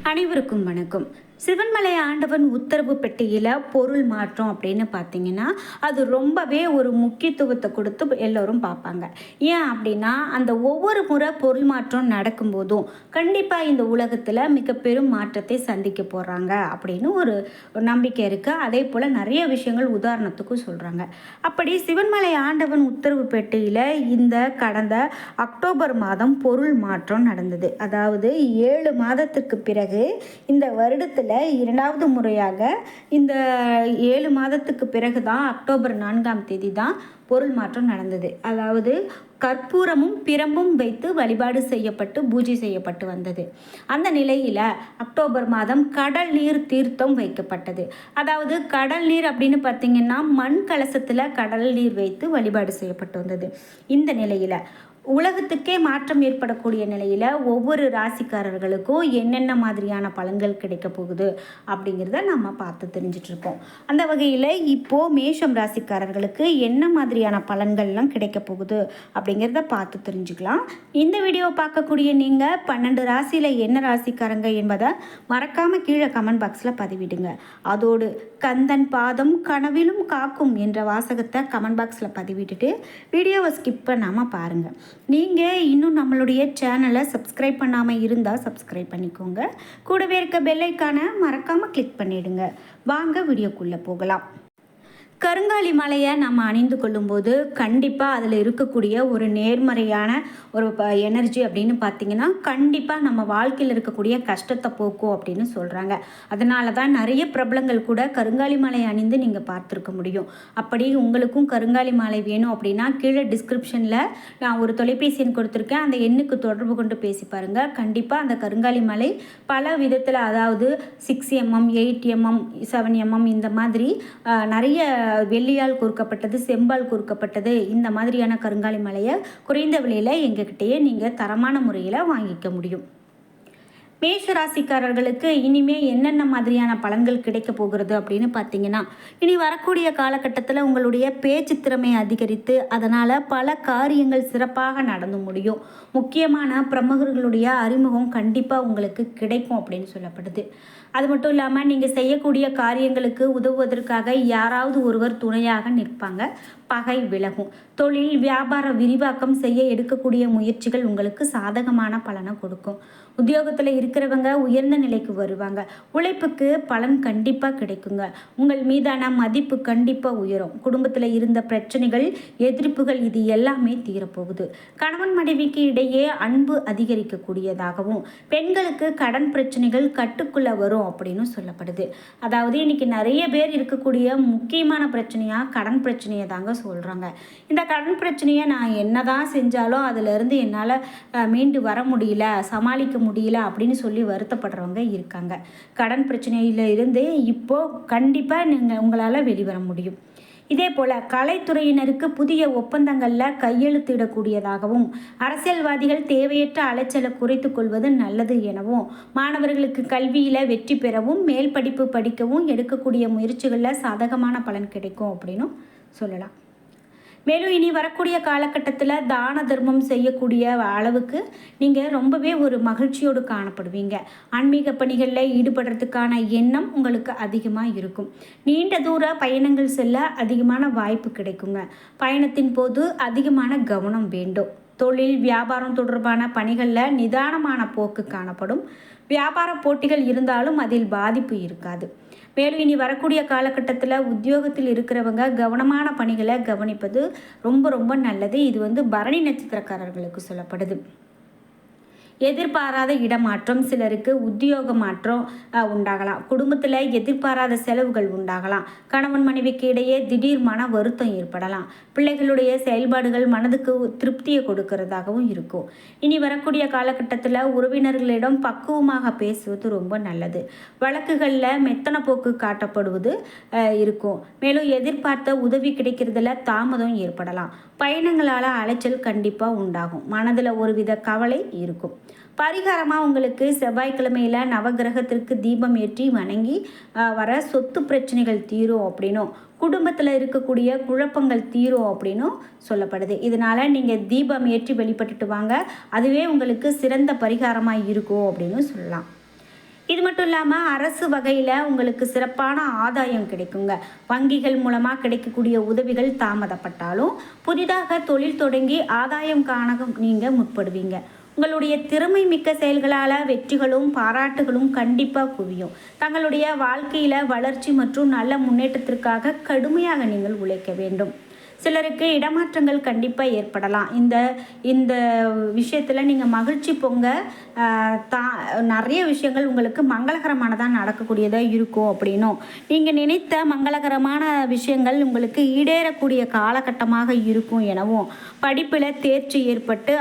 அனைவருக்கும் வணக்கம். சிவன்மலை ஆண்டவன் உத்தரவு பெட்டியில் பொருள் மாற்றம் அப்படின்னு பார்த்தீங்கன்னா அது ரொம்பவே ஒரு முக்கியத்துவத்தை கொடுத்து எல்லோரும் பார்ப்பாங்க. ஏன் அப்படின்னா அந்த ஒவ்வொரு முறை பொருள் மாற்றம் நடக்கும்போதும் கண்டிப்பாக இந்த உலகத்தில் மிக பெரும் மாற்றத்தை சந்திக்க போகிறாங்க அப்படின்னு ஒரு நம்பிக்கை இருக்குது. அதே போல் நிறைய விஷயங்கள் உதாரணத்துக்கும் சொல்கிறாங்க. அப்படி சிவன்மலை ஆண்டவன் உத்தரவு பெட்டியில் இந்த கடந்த அக்டோபர் மாதம் பொருள் மாற்றம் நடந்தது. அதாவது 7 மாதத்திற்கு பிறகு இந்த வருடத்தில் இரண்டாவது முறையாக இந்த 7 மாதத்துக்கு பிறகு தான் அக்டோபர் 4ஆம் தேதி தான் பொருள் மாற்றம் நடந்தது. அதாவது கற்பூரமும் பிரம்பும் வைத்து வழிபாடு செய்யப்பட்டு பூஜை செய்யப்பட்டு வந்தது. அந்த நிலையில் அக்டோபர் மாதம் கடல் நீர் தீர்த்தம் வைக்கப்பட்டது. அதாவது கடல் நீர் அப்படின்னு பார்த்தீங்கன்னா மண் கலசத்தில் கடல் நீர் வைத்து வழிபாடு செய்யப்பட்டு வந்தது. இந்த நிலையில் உலகத்துக்கே மாற்றம் ஏற்படக்கூடிய நிலையில் ஒவ்வொரு ராசிக்காரர்களுக்கும் என்னென்ன மாதிரியான பலன்கள் கிடைக்க போகுது அப்படிங்கிறத நம்ம பார்த்து தெரிஞ்சிட்ருக்கோம். அந்த வகையில் இப்போது மேஷம் ராசிக்காரர்களுக்கு என்ன மாதிரியான பலன்கள்லாம் கிடைக்க போகுது அப்படிங்கிறத பார்த்து தெரிஞ்சுக்கலாம். இந்த வீடியோவை பார்க்கக்கூடிய நீங்கள் 12 ராசியில் என்ன ராசிக்காரங்க என்பதை மறக்காமல் கீழே கமெண்ட் பாக்ஸில் பதிவிடுங்க. அதோடு கந்தன் பாதம் கனவிலும் காக்கும் என்ற வாசகத்தை கமெண்ட் பாக்ஸில் பதிவிட்டுட்டு வீடியோவை ஸ்கிப் பண்ணாமல் பாருங்கள். நீங்கள் இன்னும் நம்மளுடைய சேனலை சப்ஸ்கிரைப் பண்ணாமல் இருந்தால் சப்ஸ்கிரைப் பண்ணிக்கோங்க. கூடவே இருக்க பெல் ஐக்கானை மறக்காமல் கிளிக் பண்ணிவிடுங்க. வாங்க வீடியோக்குள்ளே போகலாம். கருங்காலி மலையை நம்ம அணிந்து கொள்ளும்போது கண்டிப்பாக அதில் இருக்கக்கூடிய ஒரு நேர்மறையான ஒரு எனர்ஜி அப்படின்னு பார்த்திங்கன்னா கண்டிப்பாக நம்ம வாழ்க்கையில் இருக்கக்கூடிய கஷ்டத்தை போக்கும் அப்படின்னு சொல்கிறாங்க. அதனால தான் நிறைய பிரபலங்கள் கூட கருங்காலி மலை அணிந்து நீங்கள் பார்த்துருக்க முடியும். அப்படி உங்களுக்கும் கருங்காலி மாலை வேணும் அப்படின்னா கீழே டிஸ்கிரிப்ஷனில் நான் ஒரு தொலைபேசி எண் கொடுத்துருக்கேன். அந்த எண்ணுக்கு தொடர்பு கொண்டு பேசி பாருங்கள். கண்டிப்பாக அந்த கருங்காலி மலை பல விதத்தில், அதாவது 6 mm 8 mm 7 mm இந்த மாதிரி நிறைய வெள்ளியால் கூர்க்கப்பட்டது, செம்பால் கூர்க்கப்பட்டது, இந்த மாதிரியான கருங்காலி மலையை குறைந்த விலையில் எங்ககிட்டயே நீங்கள் தரமான முறையில் வாங்கிக்க முடியும். மேஷ ராசிக்காரர்களுக்கு இனிமே என்னென்ன மாதிரியான பலன்கள் கிடைக்க போகிறது அப்படின்னு பார்த்தீங்கன்னா, இனி வரக்கூடிய காலகட்டத்தில் உங்களுடைய பேச்சு திறமை அதிகரித்து அதனால் பல காரியங்கள் சிறப்பாக நடந்து முடியும். முக்கியமான பிரமுகர்களுடைய அறிமுகம் கண்டிப்பாக உங்களுக்கு கிடைக்கும் அப்படின்னு சொல்லப்படுது. அது மட்டும் இல்லாமல் நீங்கள் செய்யக்கூடிய காரியங்களுக்கு உதவுவதற்காக யாராவது ஒருவர் துணையாக நிற்பாங்க. பகை விலகும். தொழில் வியாபார விரிவாக்கம் செய்ய எடுக்கக்கூடிய முயற்சிகள் உங்களுக்கு சாதகமான பலனை கொடுக்கும். உத்தியோகத்தில் இருக்கிறவங்க உயர்ந்த நிலைக்கு வருவாங்க. உழைப்புக்கு பலன் கண்டிப்பாக கிடைக்குங்க. உங்கள் மீதான மதிப்பு கண்டிப்பாக உயரும். குடும்பத்தில் இருந்த பிரச்சனைகள், எதிர்ப்புகள் இது எல்லாமே தீரப்போகுது. கணவன் மனைவிக்கு இடையே அன்பு அதிகரிக்கக்கூடியதாகவும், பெண்களுக்கு கடன் பிரச்சனைகள் கட்டுக்குள்ளே வரும் அப்படின்னு சொல்லப்படுது. அதாவது இன்னைக்கு நிறைய பேர் இருக்கக்கூடிய முக்கியமான பிரச்சனையாக கடன் பிரச்சனையை தாங்க சொல்கிறாங்க. இந்த கடன் பிரச்சனையை நான் என்னதான் செஞ்சாலும் அதிலிருந்து என்னால் மீண்டு வர முடியல, சமாளிக்க முடியல அப்படின்னு சொல்லி வருத்தப்படுறவங்க இருக்காங்க. கடன் பிரச்சனையில் இருந்து இப்போது கண்டிப்பாக உங்களால் வெளிவர முடியும். இதே போல் கலைத்துறையினருக்கு புதிய ஒப்பந்தங்களில் கையெழுத்திடக்கூடியதாகவும், அரசியல்வாதிகள் தேவையற்ற அலைச்சலை குறைத்து கொள்வது நல்லது எனவும், மாணவர்களுக்கு கல்வியில் வெற்றி பெறவும் மேல் படிப்பு படிக்கவும் எடுக்கக்கூடிய முயற்சிகளில் சாதகமான பலன் கிடைக்கும் அப்படின்னு சொல்லலாம். மேலும் இனி வரக்கூடிய காலகட்டத்தில் தான தர்மம் செய்யக்கூடிய அளவுக்கு நீங்கள் ரொம்பவே ஒரு மகிழ்ச்சியோடு காணப்படுவீங்க. ஆன்மீக பணிகளில் ஈடுபடுறதுக்கான எண்ணம் உங்களுக்கு அதிகமாக இருக்கும். நீண்ட தூர பயணங்கள் செல்ல அதிகமான வாய்ப்பு கிடைக்குங்க. பயணத்தின் போது அதிகமான கவனம் வேண்டும். தொழில் வியாபாரம் தொடர்பான பணிகளில் நிதானமான போக்கு காணப்படும். வியாபார போட்டிகள் இருந்தாலும் அதில் பாதிப்பு இருக்காது. மேலும் இனி வரக்கூடிய காலகட்டத்தில் உத்தியோகத்தில் இருக்கிறவங்க கவனமான பணிகளை கவனிப்பது ரொம்ப ரொம்ப நல்லது. இது பரணி நட்சத்திரக்காரர்களுக்கு சொல்லப்படுது. எதிர்பாராத இடமாற்றம், சிலருக்கு உத்தியோக மாற்றம் உண்டாகலாம். குடும்பத்தில் எதிர்பாராத செலவுகள் உண்டாகலாம். கணவன் மனைவிக்கு இடையே திடீர் மன வருத்தம் ஏற்படலாம். பிள்ளைகளுடைய செயல்பாடுகள் மனதுக்கு திருப்தியை கொடுக்கறதாகவும் இருக்கும். இனி வரக்கூடிய காலகட்டத்தில் உறவினர்களிடம் பக்குவமாக பேசுவது ரொம்ப நல்லது. வழக்குகளில் மெத்தன போக்கு காட்டப்படுவது இருக்கும். மேலும் எதிர்பார்த்த உதவி கிடைக்கிறதுல தாமதம் ஏற்படலாம். பயணங்களால் அலைச்சல் கண்டிப்பாக உண்டாகும். மனதில் ஒருவித கவலை இருக்கும். பரிகாரமாக உங்களுக்கு செவ்வாய்க்கிழமையில் நவகிரகத்திற்கு தீபம் ஏற்றி வணங்கி வர சொத்து பிரச்சனைகள் தீரும் அப்படின்னும், குடும்பத்தில் இருக்கக்கூடிய குழப்பங்கள் தீரும் அப்படின்னும் சொல்லப்படுது. இதனால் நீங்கள் தீபம் ஏற்றி வெளிப்பட்டுட்டு வாங்க, அதுவே உங்களுக்கு சிறந்த பரிகாரமாக இருக்கும் அப்படின்னு சொல்லலாம். இது மட்டும் இல்லாமல் அரசு வகையில் உங்களுக்கு சிறப்பான ஆதாயம் கிடைக்குங்க. வங்கிகள் மூலமாக கிடைக்கக்கூடிய உதவிகள் தாமதப்பட்டாலும் புதிதாக தொழில் தொடங்கி ஆதாயம் காண நீங்கள் முற்படுவீங்க. உங்களுடைய திறமை மிக்க செயல்களால் வெற்றிகளும் பாராட்டுகளும் கண்டிப்பாக குவியும். தங்களுடைய வாழ்க்கையில் வளர்ச்சி மற்றும் நல்ல முன்னேற்றத்திற்காக கடுமையாக நீங்கள் உழைக்க வேண்டும். சிலருக்கு இடமாற்றங்கள் கண்டிப்பாக ஏற்படலாம். இந்த இந்த விஷயத்தில் நீங்கள் மகிழ்ச்சி பொங்க நிறைய விஷயங்கள் உங்களுக்கு மங்களகரமானதாக நடக்கக்கூடியதாக இருக்கும். அப்படின்னும் நீங்கள் நினைத்த மங்களகரமான விஷயங்கள் உங்களுக்கு ஈடேறக்கூடிய காலகட்டமாக இருக்கும் எனவும், படிப்பில் தேர்ச்சி ஏற்பட்டு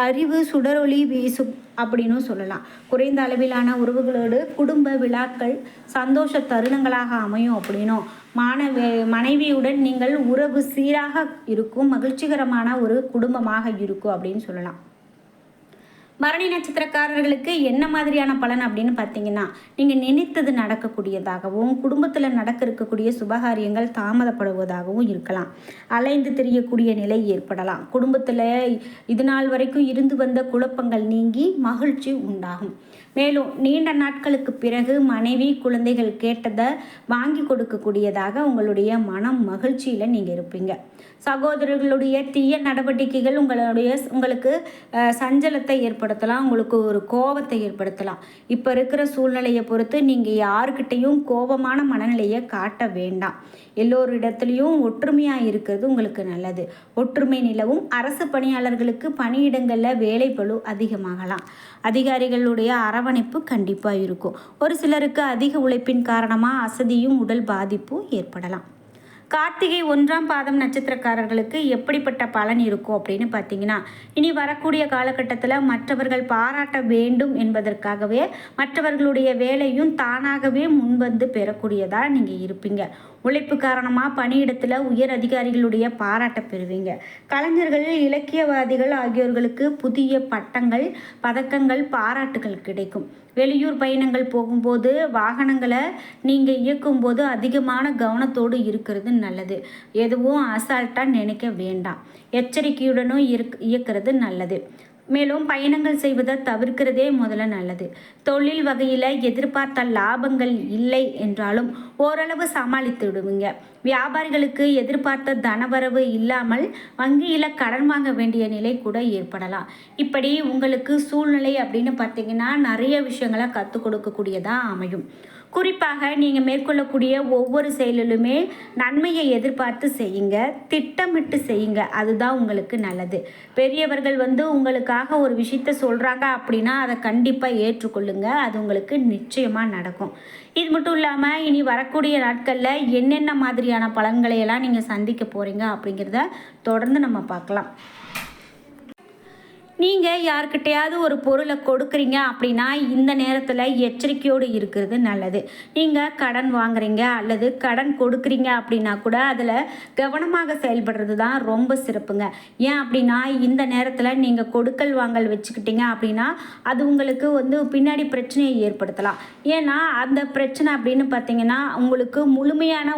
அறிவு சுடரொளி வீசும் அப்படின்னு சொல்லலாம். குறைந்த அளவிலான உறவுகளோடு குடும்ப விழாக்கள் சந்தோஷ தருணங்களாக அமையும். அப்படின்னும் மனைவியுடன் நீங்கள் உறவு சீராக இருக்கும், மகிழ்ச்சிகரமான ஒரு குடும்பமாக இருக்கும் அப்படின்னு சொல்லலாம். பரணி நட்சத்திரக்காரர்களுக்கு என்ன மாதிரியான பலன் அப்படின்னு பார்த்தீங்கன்னா, நீங்கள் நினைத்தது நடக்கக்கூடியதாகவும் குடும்பத்தில் நடக்க இருக்கக்கூடிய சுபகாரியங்கள் தாமதப்படுவதாகவும் இருக்கலாம். அலைந்து தெரியக்கூடிய நிலை ஏற்படலாம். குடும்பத்தில் இது நாள் வரைக்கும் இருந்து வந்த குழப்பங்கள் நீங்கி மகிழ்ச்சி உண்டாகும். மேலும் நீண்ட நாட்களுக்கு பிறகு மனைவி குழந்தைகள் கேட்டதை வாங்கி கொடுக்கக்கூடியதாக உங்களுடைய மனம் மகிழ்ச்சியில் நீங்கள் இருப்பீங்க. சகோதரர்களுடைய தீய நடவடிக்கைகள் உங்களுக்கு சஞ்சலத்தை ஏற்படுத்தலாம், உங்களுக்கு ஒரு கோபத்தை ஏற்படுத்தலாம். இப்போ இருக்கிற சூழ்நிலையை பொறுத்து நீங்கள் யாருக்கிட்டையும் கோபமான மனநிலையை காட்ட வேண்டாம். எல்லோரிடத்துலையும் ஒற்றுமையாக இருக்கிறது உங்களுக்கு நல்லது. ஒற்றுமை நிலவும். அரசு பணியாளர்களுக்கு பணியிடங்களில் வேலைப்பளு அதிகமாகலாம். அதிகாரிகளுடைய அரவணைப்பு கண்டிப்பாக இருக்கும். ஒரு சிலருக்கு அதிக உழைப்பின் காரணமாக அசதியும் உடல் பாதிப்பும் ஏற்படலாம். கார்த்திகை 1ஆம் பாதம் நட்சத்திரக்காரர்களுக்கு எப்படிப்பட்ட பலன் இருக்கும் அப்படின்னு பார்த்தீங்கன்னா, இனி வரக்கூடிய காலகட்டத்தில் மற்றவர்கள் பாராட்ட வேண்டும் என்பதற்காகவே மற்றவர்களுடைய வேலையும் தானாகவே முன்வந்து பெறக்கூடியதாக நீங்கள் இருப்பீங்க. உழைப்பு காரணமாக பணியிடத்தில் உயர் அதிகாரிகளுடைய பாராட்ட பெறுவீங்க. கலைஞர்கள், இலக்கியவாதிகள் ஆகியோர்களுக்கு புதிய பட்டங்கள், பதக்கங்கள், பாராட்டுகள் கிடைக்கும். வெளியூர் பயணங்கள் போகும்போது வாகனங்களை நீங்கள் இயக்கும்போது அதிகமான கவனத்தோடு இருக்கிறது நல்லது. எதுவும் அசால்ட்டாக நினைக்க வேண்டாம். எச்சரிக்கையுடனும் இயக்கிறது நல்லது. மேலும் பயணங்கள் செய்வதை தவிர்க்கிறதே முதல்ல நல்லது. தொழில் வகையில் எதிர்பார்த்த லாபங்கள் இல்லை என்றாலும் ஓரளவு சமாளித்து விடுவீங்க. வியாபாரிகளுக்கு எதிர்பார்த்த தனவரவு இல்லாமல் வங்கியில் கடன் வாங்க வேண்டிய நிலை கூட ஏற்படலாம். இப்படி உங்களுக்கு சூழ்நிலை அப்படின்னு பார்த்தீங்கன்னா நிறைய விஷயங்களை கற்றுக் கொடுக்கக்கூடியதாக அமையும். குறிப்பாக நீங்கள் மேற்கொள்ளக்கூடிய ஒவ்வொரு செயலிலுமே நன்மையை எதிர்பார்த்து செய்யுங்க, திட்டமிட்டு செய்யுங்க. அதுதான் உங்களுக்கு நல்லது. பெரியவர்கள் உங்களுக்காக ஒரு விஷயத்த சொல்கிறாங்க அப்படின்னா அதை கண்டிப்பாக ஏற்றுக்கொள்ளுங்க. அது உங்களுக்கு நிச்சயமாக நடக்கும். இது மட்டும் இல்லாமல் இனி வரக்கூடிய நாட்களில் என்னென்ன மாதிரியான பலன்களையெல்லாம் நீங்கள் சந்திக்க போகிறீங்க அப்படிங்கிறத தொடர்ந்து நம்ம பார்க்கலாம். நீங்கள் யார்கிட்டையாவது ஒரு பொருளை கொடுக்குறீங்க அப்படின்னா இந்த நேரத்தில் எச்சரிக்கையோடு இருக்கிறது நல்லது. நீங்கள் கடன் வாங்குறீங்க அல்லது கடன் கொடுக்குறீங்க அப்படின்னா கூட அதில் கவனமாக செயல்படுறது தான் ரொம்ப சிறப்புங்க. ஏன் அப்படின்னா இந்த நேரத்தில் நீங்கள் கொடுக்கல் வாங்கல் வச்சுக்கிட்டீங்க அப்படின்னா அது உங்களுக்கு பின்னாடி பிரச்சனையை ஏற்படுத்தலாம். ஏன்னா அந்த பிரச்சனை அப்படின்னு பார்த்தீங்கன்னா உங்களுக்கு முழுமையான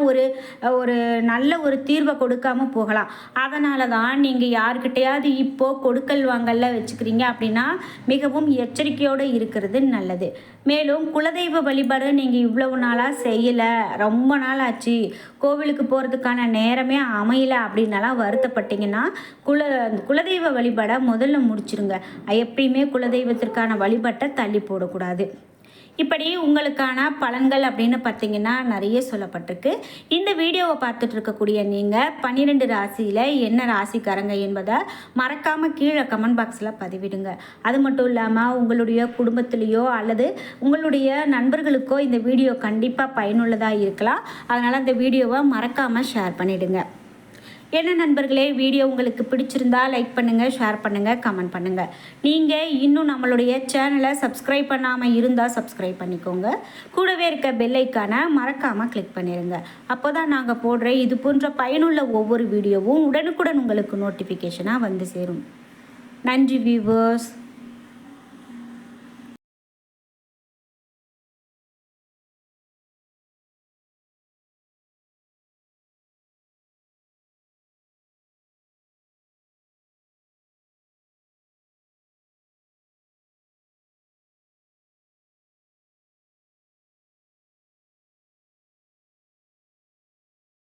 ஒரு நல்ல ஒரு தீர்வை கொடுக்காம போகலாம். அதனால தான் நீங்கள் யார்கிட்டையாவது இப்போது கொடுக்கல் வாங்கல்ல வச்சுக்கிறீங்க அப்படின்னா மிகவும் எச்சரிக்கையோடு இருக்கிறது நல்லது. மேலும் குலதெய்வ வழிபாடு நீங்கள் இவ்வளவு நாளாக செய்யலை, ரொம்ப நாள் ஆச்சு, கோவிலுக்கு போகிறதுக்கான நேரமே அமையலை அப்படின்னாலாம் வருத்தப்பட்டீங்கன்னா குலதெய்வ வழிபாடை முதல்ல முடிச்சிருங்க. எப்பயுமே குலதெய்வத்திற்கான வழிபாட்டை தள்ளி போடக்கூடாது. இப்படி உங்களுக்கான பலன்கள் அப்படின்னு பார்த்தீங்கன்னா நிறைய சொல்லப்பட்டிருக்கு. இந்த வீடியோவை பார்த்துட்டு இருக்கக்கூடிய நீங்கள் 12 ராசியில் என்ன ராசிக்காரங்க என்பதை மறக்காமல் கீழே கமெண்ட் பாக்ஸில் பதிவிடுங்க. அது மட்டும் இல்லாமல் உங்களுடைய குடும்பத்திலேயோ அல்லது உங்களுடைய நண்பர்களுக்கோ இந்த வீடியோ கண்டிப்பாக பயனுள்ளதாக இருக்கலாம். அதனால் இந்த வீடியோவை மறக்காமல் ஷேர் பண்ணிவிடுங்க. என்ன நண்பர்களே, வீடியோ உங்களுக்கு பிடிச்சிருந்தா லைக் பண்ணுங்கள், ஷேர் பண்ணுங்கள், கமெண்ட் பண்ணுங்கள். நீங்கள் இன்னும் நம்மளுடைய சேனலை சப்ஸ்கிரைப் பண்ணாமல் இருந்தால் சப்ஸ்கிரைப் பண்ணிக்கோங்க. கூடவே இருக்க பெல் ஐக்கானை மறக்காமல் கிளிக் பண்ணிடுங்க. அப்போ தான் நாங்கள் போடுற இது போன்ற பயனுள்ள ஒவ்வொரு வீடியோவும் உடனுக்குடன் உங்களுக்கு நோட்டிஃபிகேஷனாக வந்து சேரும். நன்றி வியூவர்ஸ்.